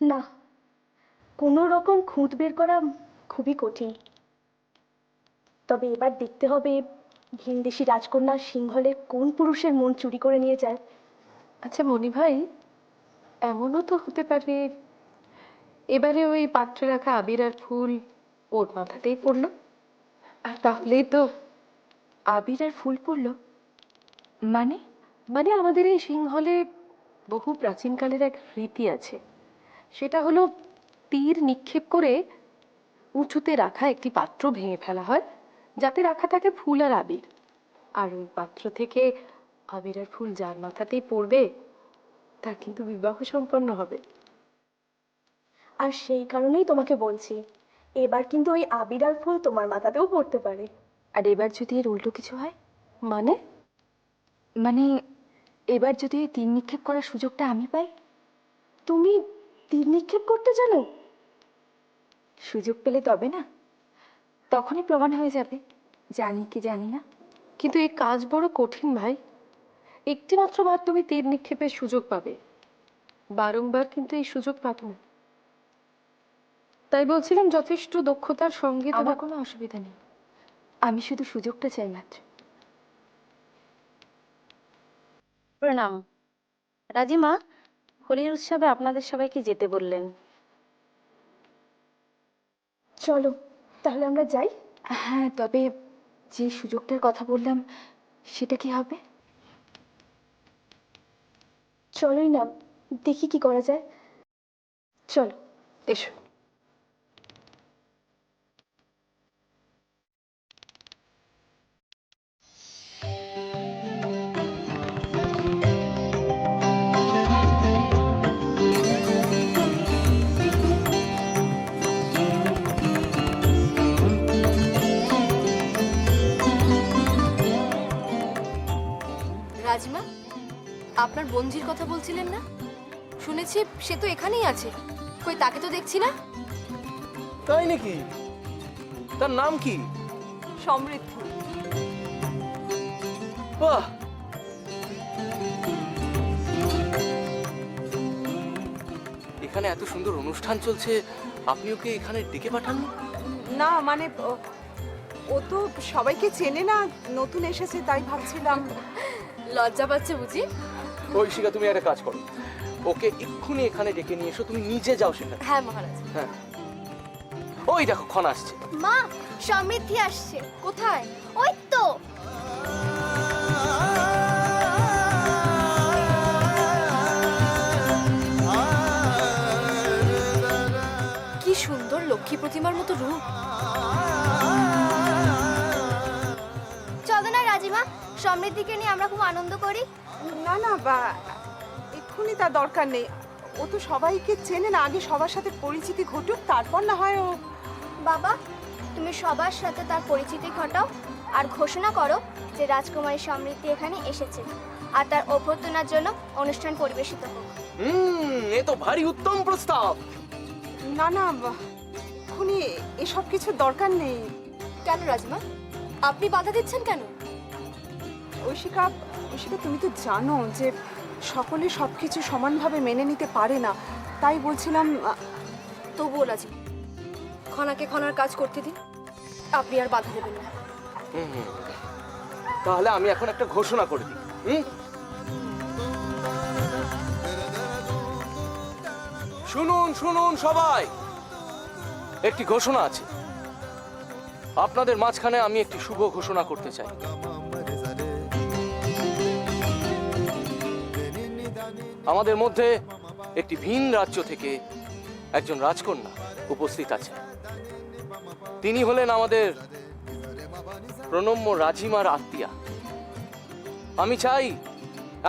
না, কোনো রকম খুঁত বের করা খুবই কঠিন। তবে এবার দেখতে হবে ভিনদেশি রাজকন্যা সিংহলে কোন পুরুষের মন চুরি করে নিয়ে যায়। আচ্ছা মনি ভাই, এমনও তো হতে পারে এবারে ওই পাত্রে রাখা আবির আর ফুল ওর মাথাতেই পড়লো, আর তাহলেই তো। আবির আর ফুল পড়লো মানে? মানে আমাদের এই সিংহলে বহু প্রাচীনকালের এক রীতি আছে। সেটা হলো তীর নিক্ষেপ করে উঁচুতে রাখা একটি পাত্র ভেঙে ফেলা হয়, যাতে রাখা থাকে ফুল আর আবির। আর ওই পাত্র থেকে আবির আর ফুল যার মাথাতেই পড়বে তার কিন্তু বিবাহ সম্পন্ন হবে। আর সেই কারণেই তোমাকে বলছি, এবার কিন্তু ওই আবির আর ফুল তোমার মাথাতেও পড়তে পারে। আর এবার যদি এর উল্টো কিছু হয়? মানে? মানে এবার যদি ওই তীর নিক্ষেপ করার সুযোগটা আমি পাই। তুমি তীর নিক্ষেপ করতে জানো? সুযোগ পেলে তবে না, তখনই প্রমাণ হয়ে যাবে জানি কি জানি না। কিন্তু এই কাজ বড় কঠিন ভাই। একটিমাত্র বার তুমি তীর নিক্ষেপের সুযোগ পাবে, বারংবার কিন্তু এই সুযোগ পাবে না। তাই বলছিলাম যথেষ্ট দক্ষতার সঙ্গে আমার কোনো অসুবিধা নেই, আমি শুধু সুযোগটা চাই মাত্র। প্রণাম। রাজিমা, হোলির উৎসবে আপনাদের সবাইকে যেতে বললেন। চলো তাহলে আমরা যাই। হ্যাঁ, তবে যে সুযোগটার কথা বললাম সেটা কি হবে? চলোই না, দেখি কি করা যায়। চলো। এসো। রাজমা, আপনার বঞ্জির কথা বলছিলেন না? শুনেছি সে তো এখানেই আছে। কই তাকে তো দেখছি না। তাই নাকি? তার নাম কি? সমৃদ্ধ। বাহ, এখানে এত সুন্দর অনুষ্ঠান চলছে, আপনি ওকে এখানে ডেকে পাঠাননি? না মানে ও তো সবাইকে চেনে না, নতুন এসেছে তাই ভাবছিলাম। লজ্জা পাচ্ছে বুঝি? ঐশিকা, তুমি একটা কাজ করো, ওকে এক্ষুনি এখানে ডেকে নিয়ে এসো। তুমি নিজে যাও সেখানে। হ্যাঁ মহারাজ। হ্যাঁ, ওই দেখো ক্ষণ আসছে। মা, সমৃদ্ধি আসছে। কোথায়? ওই তো। কি সুন্দর লক্ষ্মী প্রতিমার মতো রূপ। চলো না রাজিমা, সমৃদ্ধিকে নিয়ে আমরা খুব আনন্দ করি। না না, বা এক্ষুনি তার দরকার নেই। ও তো সবাইকে চেনে না, আগে সবার সাথে পরিচিতি ঘটুক, তারপর না হয় ও। বাবা, তুমি সবার সাথে তার পরিচিতি ঘটাও আর ঘোষণা করো যে রাজকুমারী সমৃদ্ধি এখানে এসেছে, আর তার অভ্যর্থনার জন্য অনুষ্ঠান পরিবেশিত হোক। এ তো ভারী উত্তম প্রস্তাব। না না, এক্ষুনি এসব কিছুর দরকার নেই। কেন রাজমা, আপনি বাধা দিচ্ছেন কেন? ঐশিকা, ঐশিকা তুমি তো জানো যে সকলে সবকিছু সমানভাবে মেনে নিতে পারে না, তাই বলছিলাম। তবুও রাজি, খনাকে খনার কাজ করতে দিন। আপনি আর বাধা দেবেন না। তাহলে আমি এখন একটা ঘোষণা করে দিই। শুনুন শুনুন সবাই, একটি ঘোষণা আছে। আপনাদের মাঝখানে আমি একটি শুভ ঘোষণা করতে চাই। আমাদের মধ্যে একটি ভিন রাজ্য থেকে একজন রাজকন্যা উপস্থিত আছে। তিনি হলেন আমাদের প্রণম্য রাজিমার আত্মীয়া। আমি চাই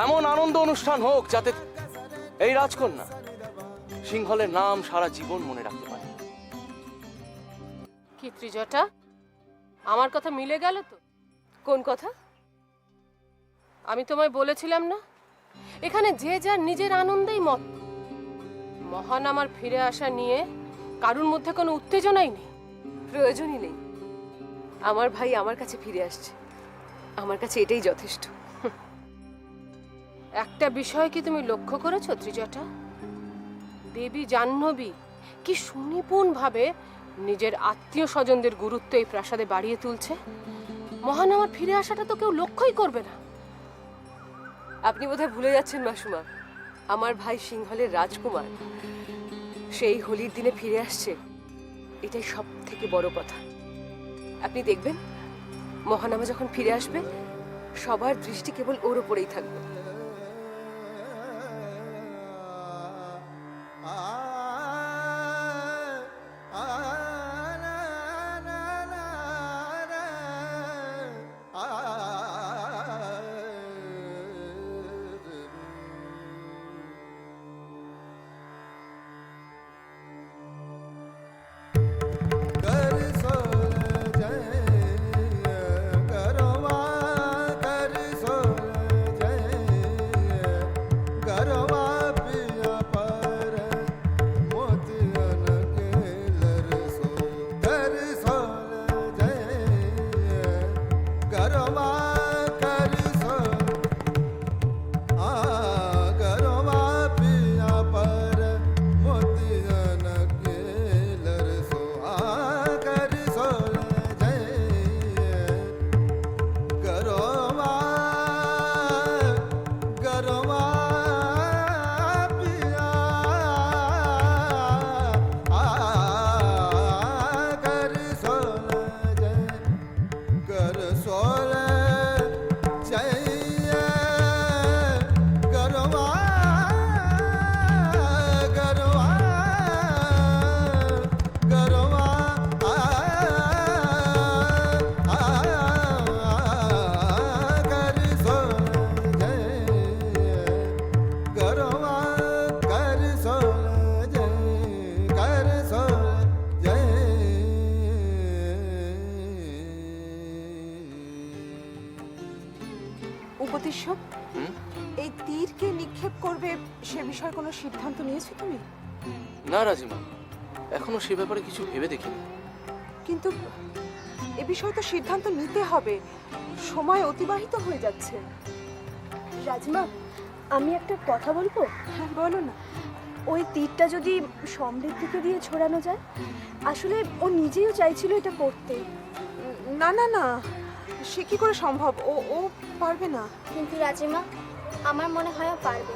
এমন আনন্দ অনুষ্ঠান হোক যাতে এই রাজকন্যা সিংহলের নাম সারা জীবন মনে রাখতে পারে। কি ত্রিজটা, আমার কথা মিলে গেল তো? কোন কথা? আমি তোমায় বলেছিলাম না, এখানে যে যার নিজের আনন্দেই মত। মহান আমার ফিরে আসা নিয়ে কারুর মধ্যে কোনো উত্তেজনাই নেই, প্রয়োজনই নেই। আমার ভাই আমার কাছে ফিরে আসছে, আমার কাছে এটাই যথেষ্ট। একটা বিষয় কি তুমি লক্ষ্য করেছো ত্রিজটা? দেবী জাহ্নবী কি সুনিপুণভাবে নিজের আত্মীয় স্বজনদের গুরুত্ব এই প্রাসাদে বাড়িয়ে তুলছে। মহানামার ফিরে আসাটা তো কেউ লক্ষ্যই করবে না। আপনি বোধহয় ভুলে যাচ্ছেন মাসুমা, আমার ভাই সিংহলের রাজকুমার সেই হোলির দিনে ফিরে আসছে, এটাই সব থেকে বড় কথা। আপনি দেখবেন মহানামা যখন ফিরে আসবে সবার দৃষ্টি কেবল ওর উপরেই থাকবে। উপদেশ্য, এই তীরকে নিক্ষেপ করবে সে বিষয়ে কোনো সিদ্ধান্ত নিয়েছো তুমি? না রাজিমা, এখনো সে ব্যাপারে কিছু ভেবে দেখিনি। কিন্তু এ বিষয়ে তো সিদ্ধান্ত নিতে হবে, সময় অতিবাহিত হয়ে যাচ্ছে। রাজমা, আমি একটা কথা বলবো? হ্যাঁ বলো না। ওই তীরটা যদি সমৃদ্ধিকে দিয়ে ছড়ানো যায়, আসলে ও নিজেও চাইছিল এটা করতে। না না না, সে কি করে সম্ভব? ও ও পারবে না। কিন্তু রাজিমা, আমার মনে হয় ও পারবে।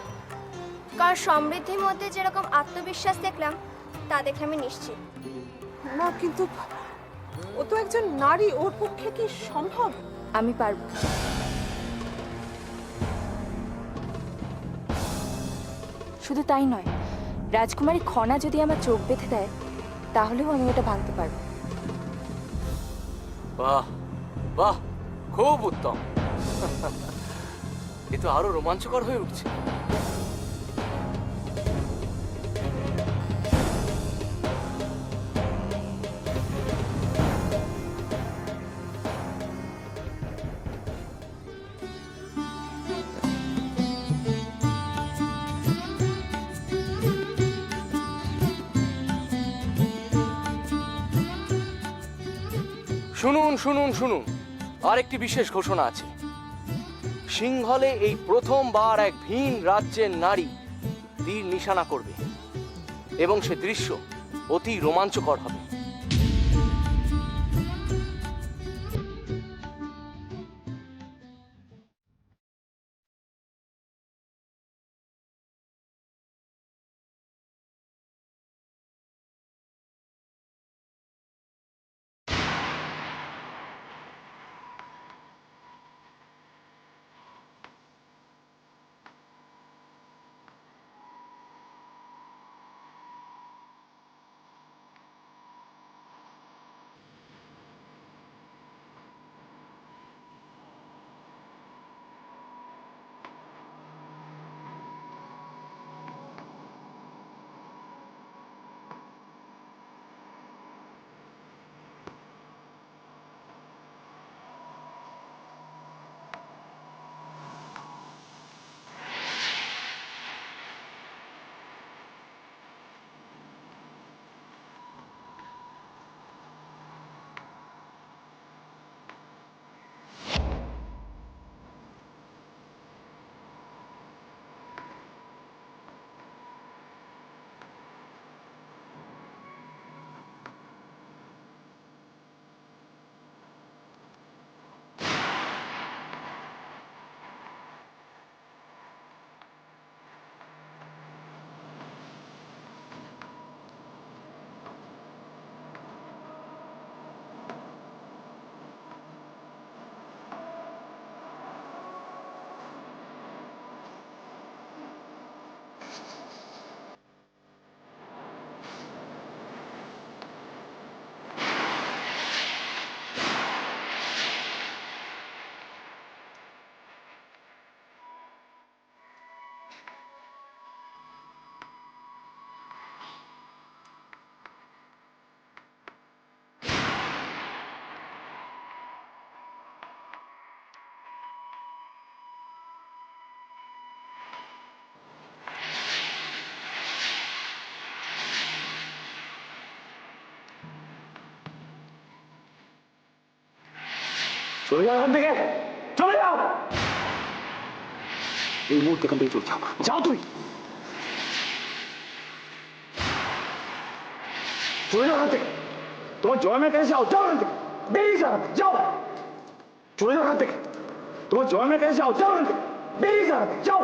কারণ সমৃদ্ধির মধ্যে যেরকম আত্মবিশ্বাস দেখলাম তা দেখে আমি নিশ্চিত। না কিন্তু ও তো একজন নারী, ওর পক্ষে কি সম্ভব? আমি পারবো। শুধু তাই নয়, রাজকুমারী খনা যদি আমার চোখ বেঁধে দেয় তাহলেও আমি ওটা ভাঙতে পারবো। বাহ বাহ, খুব উত্তম। এ তো আরো রোমাঞ্চকর হয়ে উঠছে। শুনুন শুনুন শুনুন, আরেকটি বিশেষ ঘোষণা আছে। সিংহলে এই প্রথমবার এক ভিন রাজ্যের নারী তীর নিশানা করবে এবং সে দৃশ্য অতি রোমাঞ্চকর হবে। চলে যাও এখান থেকে, চলে যাও এই মুহূর্তে এখান থেকে চলে যাও, যাও তুমি চলে যাও এখান থেকে, তোমার জয়ের কাছে যাও, যাও এখান থেকে, বেরিয়ে যাও, যাও চলে যাও এখান থেকে, তোমার জয়ের কাছে যাও, যাও এখান থেকে, বেরিয়ে যাও, যাও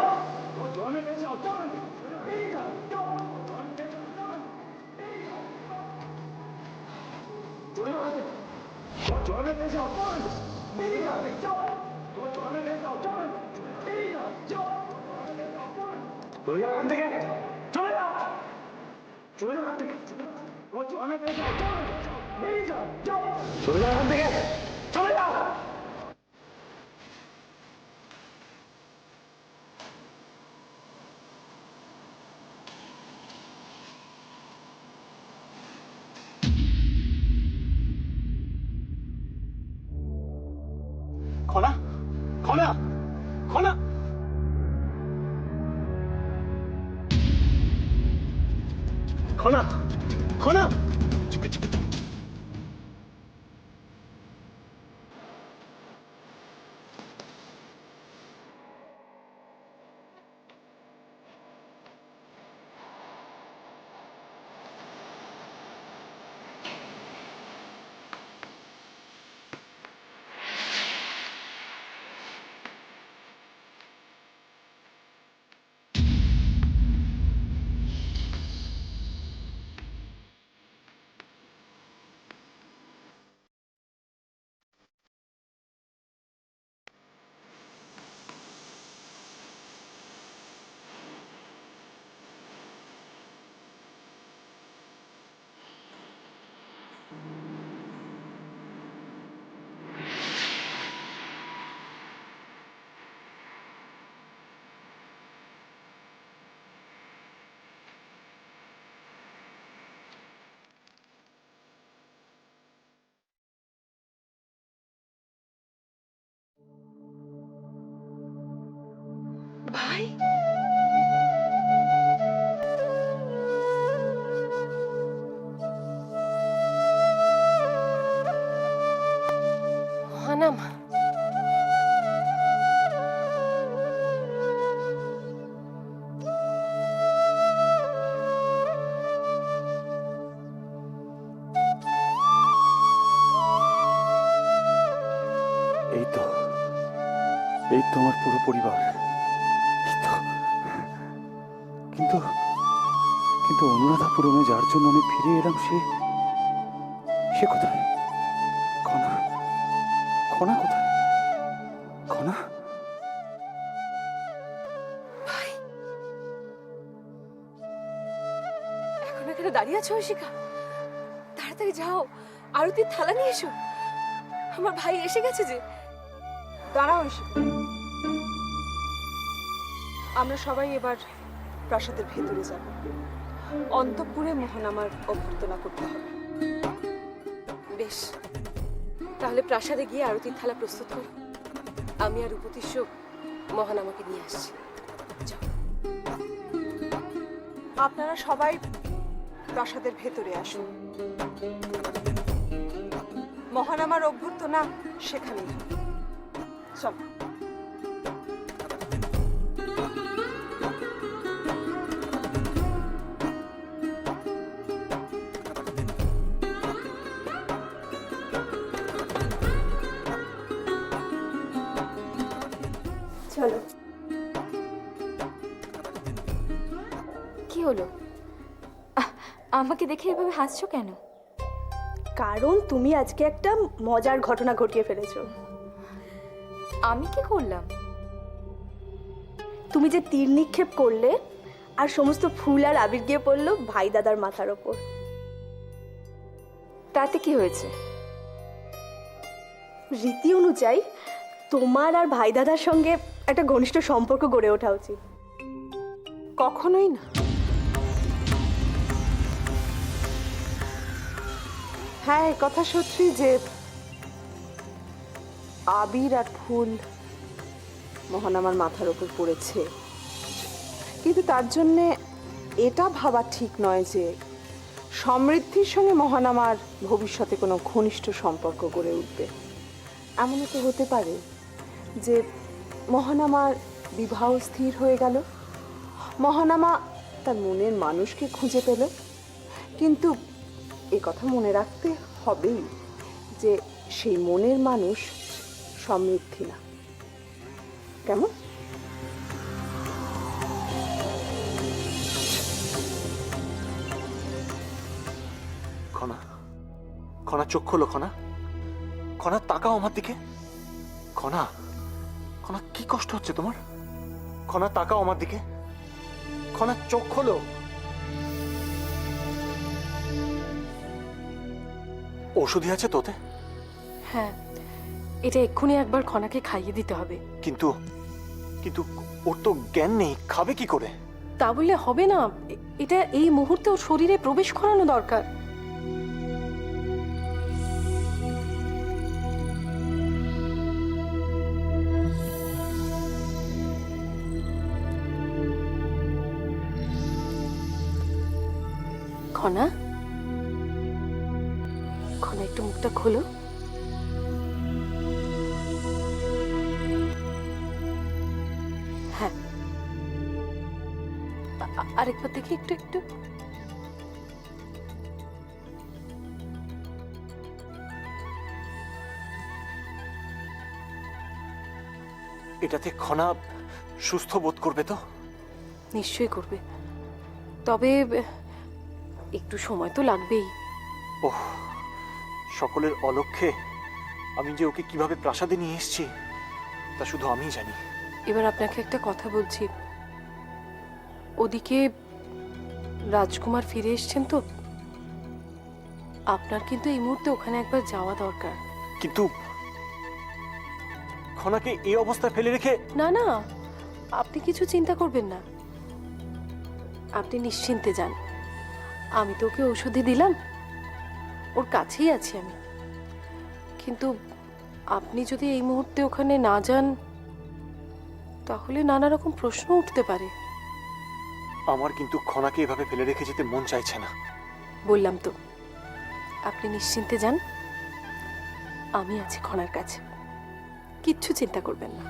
তোমার জয়ের কাছে যাও, যাও এখান থেকে, বেরিয়ে যাও, যাও চলে যাও এখান থেকে, তোমার জয়ের কাছে যাও, যাও এখান থেকে, বেরিয়ে যাও, যাও তোমার জয়ের কাছে যাও, যাও এখান থেকে, বেরিয়ে যাও, যাও চলে যাও এখান থেকে, চলে যাও, চলে যাও এখান থেকে, তোমার জয়ের কাছে যাও, যাও এখান থেকে, বেরিয়ে যাও, যাও চলে যাও এখান থেকে, চলে যাও। খনা, খনা, খনা, খনা, খনা, ভাই মহানাম, এই তো, এই তো আমার পুরো পরিবার, এই তো। কিন্তু কিন্তু অনুরাধাপুরমে যার জন্য আমি ফিরে এলাম, সে সে কোথায়? খনা, খনা কোথায়? খনা, এখন এখানে দাঁড়িয়ে আছো ঐশিকা? তাড়াতাড়ি যাও, আরতির থালা নিয়ে এসো, আমার ভাই এসে গেছে যে। দাঁড়াও ঐশিকা, আমরা সবাই এবার প্রাসাদের ভেতরে যাব। অন্তঃপুরে মোহনামার অভ্যর্থনা করতে হবে। বেশ, তাহলে প্রাসাদে গিয়ে আরতির থালা প্রস্তুত করো। আমি আর উপতিষ্য মহানামাকে নিয়ে আসছি। যাও। আপনারা সবাই প্রাসাদের ভেতরে আসুন। মহানামার অভ্যর্থনা সেখানেই হবে। চল। চলো। কি হলো? আমাকে দেখে এভাবে হাসছো কেন? কারণ তুমি আজকে একটা মজার ঘটনা ঘটিয়ে ফেলেছো। আমি কি করলাম? তুমি যে তীর নিক্ষেপ করলে আর সমস্ত ফুল আর আবির গিয়ে পড়লো ভাই দাদার মাথার ওপর। তাতে কি হয়েছে? রীতি অনুযায়ী তোমার আর ভাই দাদার সঙ্গে একটা ঘনিষ্ঠ সম্পর্ক গড়ে ওঠা উচিত। কখনোই না। হ্যাঁ, এ কথা সত্যি যে আবির আর ফুল মহানামার মাথার ওপর পড়েছে, কিন্তু তার জন্যে এটা ভাবা ঠিক নয় যে সমৃদ্ধির সঙ্গে মহানামার ভবিষ্যতে কোনো ঘনিষ্ঠ সম্পর্ক গড়ে উঠবে। এমনও তো হতে পারে যে মহানামার বিবাহ স্থির হয়ে গেল, মহানামা তার মনের মানুষকে খুঁজে পেল, কিন্তু এ কথা মনে রাখতে হবেই যে সেই মনের মানুষ সমৃদ্ধি না। কেমন? খনা, খনা চোখ খোলো খনা, খনা তাকাও আমার দিকে। খনা, খনা কি কষ্ট হচ্ছে তোমার? খনা তাকাও আমার দিকে, খনা চোখ খোলো। ওষুধই আছে তোতে? হ্যাঁ, এটা এক্ষুনি একবার খনাকে খাইয়ে দিতে হবে। কিন্তু কিন্তু ওর তো জ্ঞান নেই, খাবে কি করে? তা বললে হবে না, এটা এই মুহূর্তে ওর শরীরে প্রবেশ করানো দরকার। খনা, খনা একটু মুখটা খোলো। হ্যাঁ, আরেকবার দেখি একটু একটু। এটাতে খনা সুস্থ বোধ করবে তো? নিশ্চয়ই করবে, তবে একটু সময় তো লাগবেই। ওহ, সকলের অলক্ষ্যে আমি যে ওকে কিভাবে প্রাসাদে নিয়ে এসেছি তা শুধু আমিই জানি। এবার আপনাকে একটা কথা বলছি, ওদিকে রাজকুমার ফিরে এসেছেন তো, আপনার কিন্তু এই মুহূর্তে ওখানে একবার যাওয়া দরকার। কিন্তু খনাকে এই অবস্থায় ফেলে রেখে? না না, আপনি কিছু চিন্তা করবেন না, আপনি নিশ্চিন্তে যান। আমি তো ওকে ঔষধি দিলাম, ওর কাছেই আছি আমি। কিন্তু আপনি যদি এই মুহূর্তে ওখানে না যান তাহলে নানা রকম প্রশ্ন উঠতে পারে। আমার কিন্তু খনাকে এভাবে ফেলে রেখে যেতে মন চাইছে না। বললাম তো, আপনি নিশ্চিন্তে যান, আমি আছি খনার কাছে, কিচ্ছু চিন্তা করবেন না।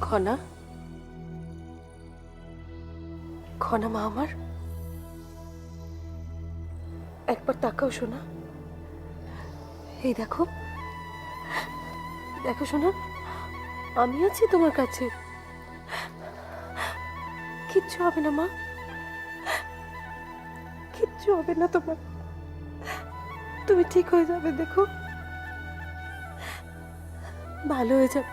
খনা, খনা মা আমার, একবার তাকাও শোনা। এই দেখো, দেখো শোনা, আমি আছি তোমার কাছে, কিচ্ছু হবে না মা, কিচ্ছু হবে না তোমার, তুমি ঠিক হয়ে যাবে, দেখো ভালো হয়ে যাবে।